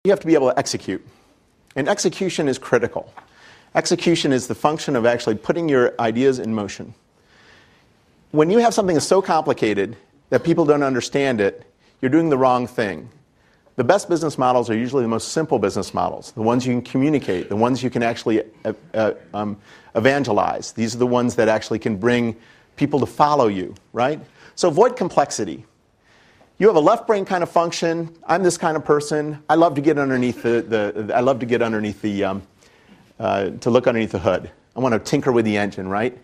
You have to be able to execute. And execution is critical. Execution is the function of actually putting your ideas in motion. When you have something that's so complicated that people don't understand it, you're doing the wrong thing. The best business models are usually the most simple business models, the ones you can communicate, the ones you can actually evangelize. These are the ones that actually can bring people to follow you, right? So avoid complexity. You have a left brain kind of function. I'm this kind of person. I love to get underneath to look underneath the hood. I want to tinker with the engine, right?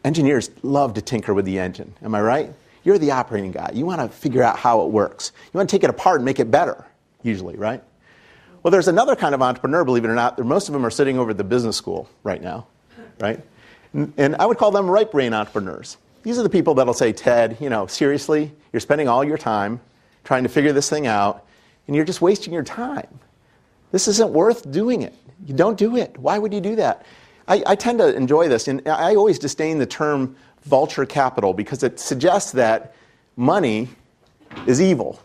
Engineers love to tinker with the engine. Am I right? You're the operating guy. You want to figure out how it works. You want to take it apart and make it better, usually, right? Well, there's another kind of entrepreneur, believe it or not. Most of them are sitting over at the business school right now, right? And I would call them right brain entrepreneurs. These are the people that'll say, Ted, seriously, you're spending all your time trying to figure this thing out, and you're just wasting your time. This isn't worth doing it. You don't do it. Why would you do that? I tend to enjoy this, and I always disdain the term vulture capital because it suggests that money is evil.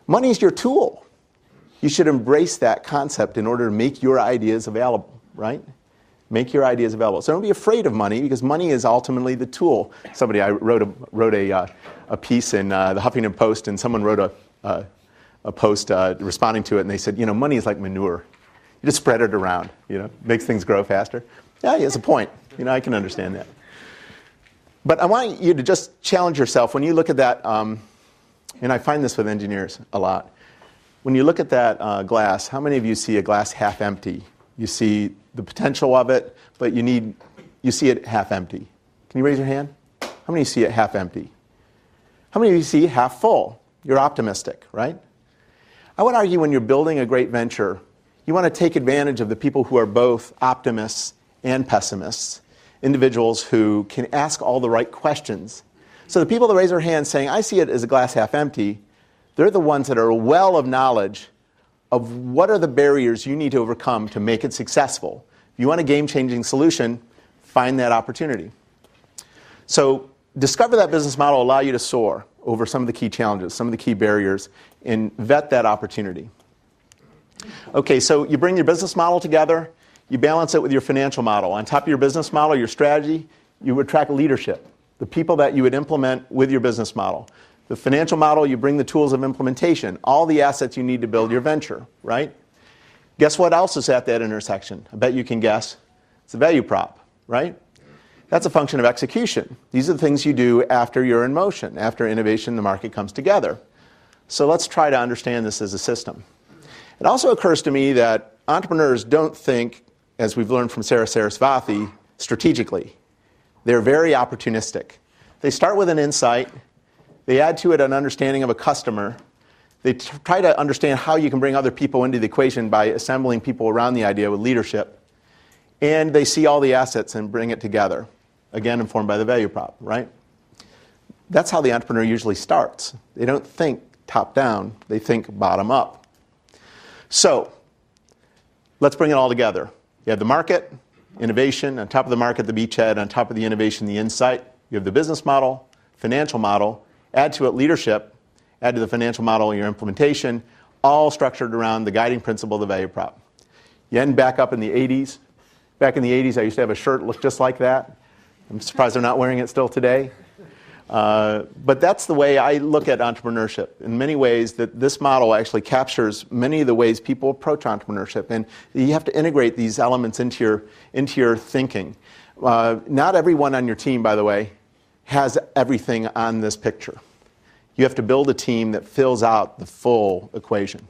Money is your tool. You should embrace that concept in order to make your ideas available, right? Make your ideas available. So don't be afraid of money because money is ultimately the tool. I wrote a piece in the Huffington Post, and someone wrote a post responding to it, and they said, money is like manure. You just spread it around, makes things grow faster. Yeah, he has a point. I can understand that. But I want you to just challenge yourself when you look at that, and I find this with engineers a lot. When you look at that glass, how many of you see a glass half empty? You see the potential of it, but you see it half empty. Can you raise your hand? How many of you see it half empty? How many of you see it half full? You're optimistic, right? I would argue when you're building a great venture, you want to take advantage of the people who are both optimists and pessimists, individuals who can ask all the right questions. So the people that raise their hands saying, I see it as a glass half empty, they're the ones that are a well of knowledge of what are the barriers you need to overcome to make it successful. If you want a game-changing solution, find that opportunity. So discover that business model will allow you to soar over some of the key challenges, some of the key barriers, and vet that opportunity. Okay, so you bring your business model together, you balance it with your financial model. On top of your business model, your strategy, you attract leadership, the people that you would implement with your business model. The financial model, you bring the tools of implementation, all the assets you need to build your venture, right? Guess what else is at that intersection? I bet you can guess. It's a value prop, right? That's a function of execution. These are the things you do after you're in motion, after innovation, the market comes together. So let's try to understand this as a system. It also occurs to me that entrepreneurs don't think, as we've learned from Sarah Sarasvathy, strategically. They're very opportunistic. They start with an insight. They add to it an understanding of a customer. They try to understand how you can bring other people into the equation by assembling people around the idea with leadership. And they see all the assets and bring it together, again informed by the value prop, right? That's how the entrepreneur usually starts. They don't think top down, they think bottom up. So let's bring it all together. You have the market, innovation, on top of the market, the beachhead, on top of the innovation, the insight. You have the business model, financial model, add to it leadership, add to the financial model your implementation, all structured around the guiding principle of the value prop. You end back up in the 80s. Back in the 80s, I used to have a shirt that looked just like that. I'm surprised they're not wearing it still today. But that's the way I look at entrepreneurship. In many ways, that this model actually captures many of the ways people approach entrepreneurship. And you have to integrate these elements into your thinking. Not everyone on your team, by the way, has everything on this picture. You have to build a team that fills out the full equation.